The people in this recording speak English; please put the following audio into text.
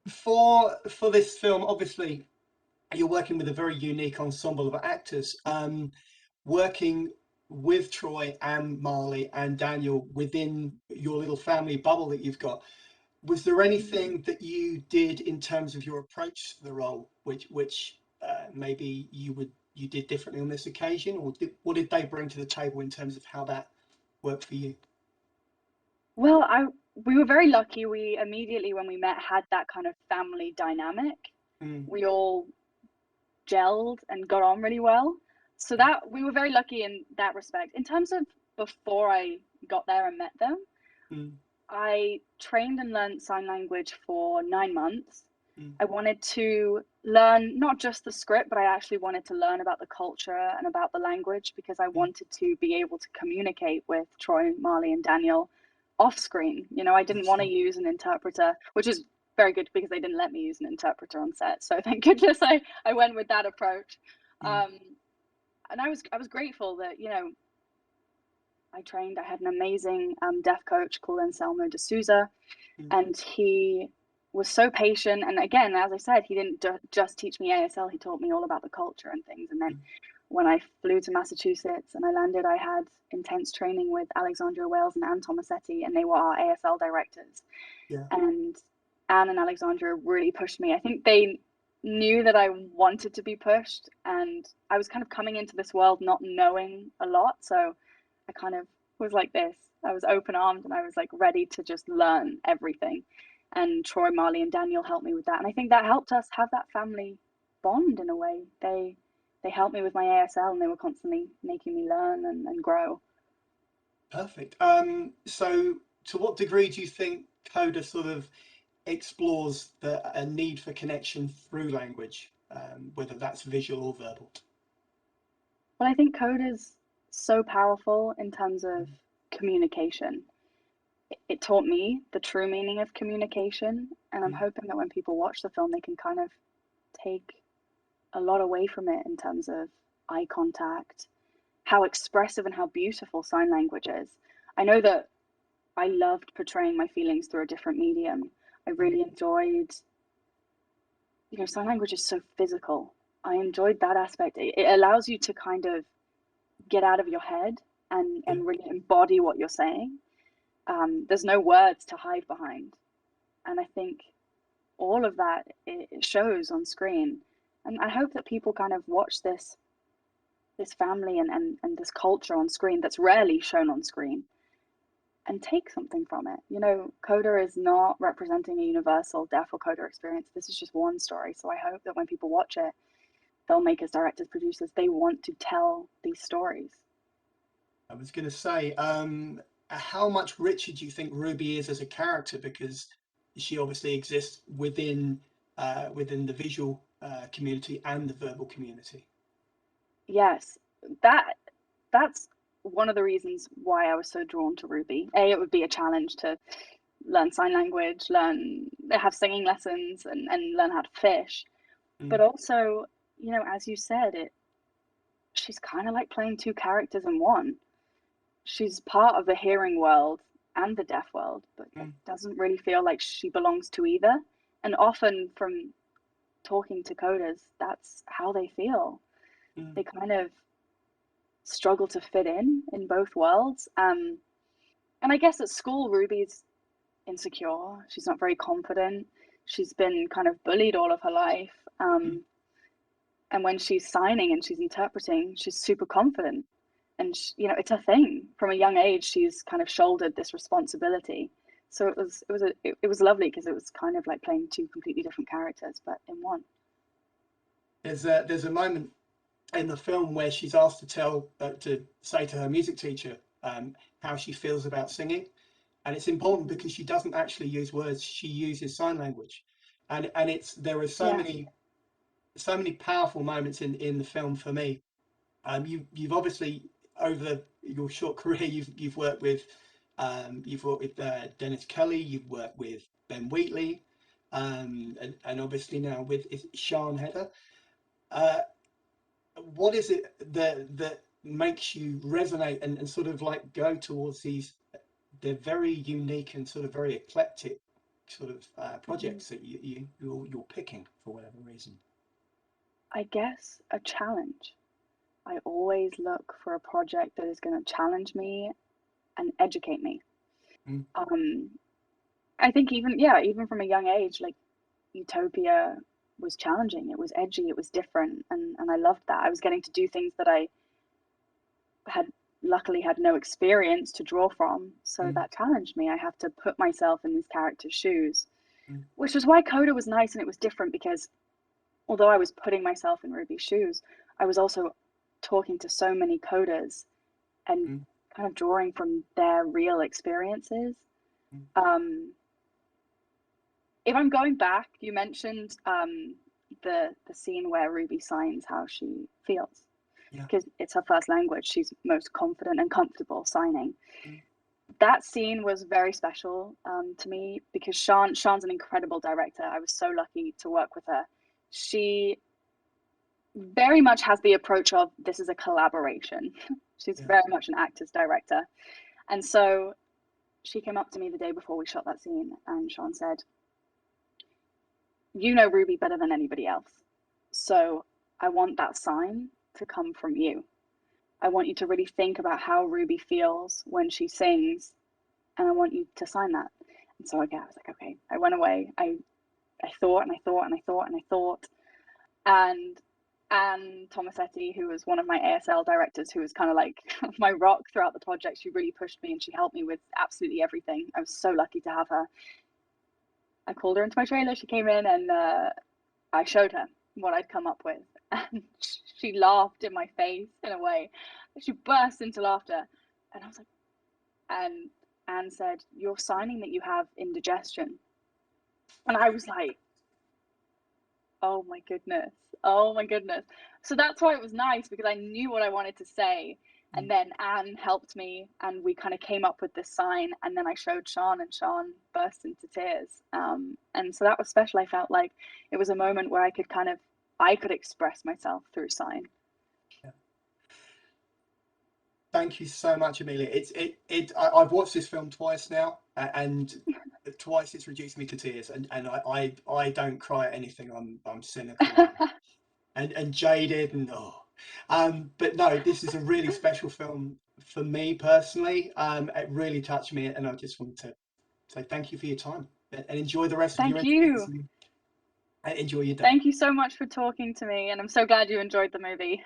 For this film, obviously, you're working with a very unique ensemble of actors. Working with Troy and Marlee and Daniel within your little family bubble that you've got, was there anything that you did in terms of your approach to the role, which maybe you did differently on this occasion, or what did they bring to the table in terms of how that worked for you? Well, we were very lucky. We immediately, when we met, had that kind of family dynamic. Mm, We all gelled and got on really well. So yeah, that we were very lucky in that respect. In terms of before I got there and met them, mm, I trained and learned sign language for 9 months. mm, I wanted to learn not just the script, but I actually wanted to learn about the culture and about the language because I mm, wanted to be able to communicate with Troy, Marlee, and Daniel off screen. You know, I didn't want to sure. use an interpreter, which is very good because they didn't let me use an interpreter on set. So thank goodness I went with that approach. Mm, Um, and I was grateful that, I trained. I had an amazing deaf coach called Anselmo de Souza, mm, and he was so patient. And again, as I said, he didn't just teach me ASL, he taught me all about the culture and things. And then mm, when I flew to Massachusetts and I landed, I had intense training with Alexandra Wales and Anne Tomasetti, and they were our ASL directors. yeah. And Anne and Alexandra really pushed me. I think they knew that I wanted to be pushed, and I was kind of coming into this world not knowing a lot. So I kind of was like this. I was open armed and I was like ready to just learn everything. And Troy, Marlee, and Daniel helped me with that. And I think that helped us have that family bond in a way. They helped me with my ASL and they were constantly making me learn and grow. Perfect. So to what degree do you think CODA sort of explores a need for connection through language, whether that's visual or verbal? But I think code is so powerful in terms of Mm, communication. It taught me the true meaning of communication. And I'm mm, hoping that when people watch the film, they can kind of take a lot away from it in terms of eye contact, how expressive and how beautiful sign language is. I know that I loved portraying my feelings through a different medium. I mm, really enjoyed, sign language is so physical. I enjoyed that aspect. It allows you to kind of get out of your head yeah. and really embody what you're saying. There's no words to hide behind. And I think all of that it shows on screen. And I hope that people kind of watch this family and this culture on screen that's rarely shown on screen and take something from it. CODA is not representing a universal deaf or CODA experience. This is just one story. So I hope that when people watch it, filmmakers, directors, producers, they want to tell these stories. I was going to say, how much richer do you think Ruby is as a character? Because she obviously exists within the visual community and the verbal community. Yes, that that's one of the reasons why I was so drawn to Ruby. It would be a challenge to learn sign language, have singing lessons and learn how to fish. But Mm, also, as you said, she's kind of like playing two characters in one. She's part of the hearing world and the deaf world, but mm, doesn't really feel like she belongs to either. And often from talking to coders, that's how they feel. mm, They kind of struggle to fit in both worlds. And I guess at school, Ruby's insecure. She's not very confident. She's been kind of bullied all of her life. mm, And when she's signing and she's interpreting, she's super confident. And it's a thing. From a young age, she's kind of shouldered this responsibility. So it was lovely because it was kind of like playing two completely different characters, but in one. there's a moment in the film where she's asked to say to her music teacher how she feels about singing, and it's important Mm-hmm. because she doesn't actually use words; she uses sign language, and it's there are Yeah. so many powerful moments in the film for me. You've obviously over your short career you've worked with Dennis Kelly, you've worked with Ben Wheatley, and obviously now with Sian Heder. Uh, what is it that makes you resonate and sort of like go towards these? They're very unique and sort of very eclectic sort of projects that you're picking for whatever reason? I guess a challenge. I always look for a project that is going to challenge me and educate me. Mm. I think even from a young age, like Utopia was challenging. It was edgy. It was different, and I loved that. I was getting to do things that I had luckily had no experience to draw from, so Mm. that challenged me. I have to put myself in these characters' shoes, Mm. which is why CODA was nice and it was different because although I was putting myself in Ruby's shoes, I was also talking to so many coders and Mm. kind of drawing from their real experiences. Mm. If I'm going back, you mentioned the scene where Ruby signs how she feels Yeah. because it's her first language. She's most confident and comfortable signing. Mm. That scene was very special to me because Sean's an incredible director. I was so lucky to work with her. She very much has the approach of this is a collaboration. She's Yeah. very much an actor's director. And so she came up to me the day before we shot that scene and Sean said, you know Ruby better than anybody else. So I want that sign to come from you. I want you to really think about how Ruby feels when she sings, and I want you to sign that. And so again, I was like, okay. I went away. I thought and I thought and I thought and I thought. And Anne Tomasetti, who was one of my ASL directors, who was kind of like my rock throughout the project, she really pushed me and she helped me with absolutely everything. I was so lucky to have her. I called her into my trailer. She came in and I showed her what I'd come up with. And she laughed in my face in a way. She burst into laughter. And I was like, and Anne said, you're signing that you have indigestion. And I was like, oh my goodness. Oh my goodness. So that's why it was nice because I knew what I wanted to say. Mm. And then Anne helped me and we kind of came up with this sign. And then I showed Sean and Sean burst into tears. And so that was special. I felt like it was a moment where I could express myself through sign. Yeah. Thank you so much, Emilia. I've watched this film twice now, and twice it's reduced me to tears. And I don't cry at anything. I'm cynical and jaded and but no, this is a really special film for me personally. It really touched me, and I just wanted to say thank you for your time and enjoy the rest of your Thank interviews you. and enjoy your day. Thank you so much for talking to me. And I'm so glad you enjoyed the movie.